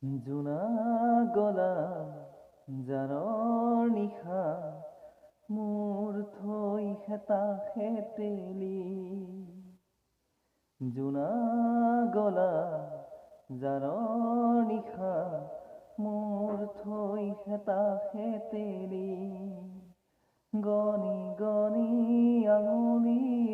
জোনা গলা জাৰৰ নিশা মোৰ থৈ হেতা হেতেলি জোনা গলা জাৰৰ নিশা মোৰ থৈ হেতা হেতেলি গনি গনি আঙুলি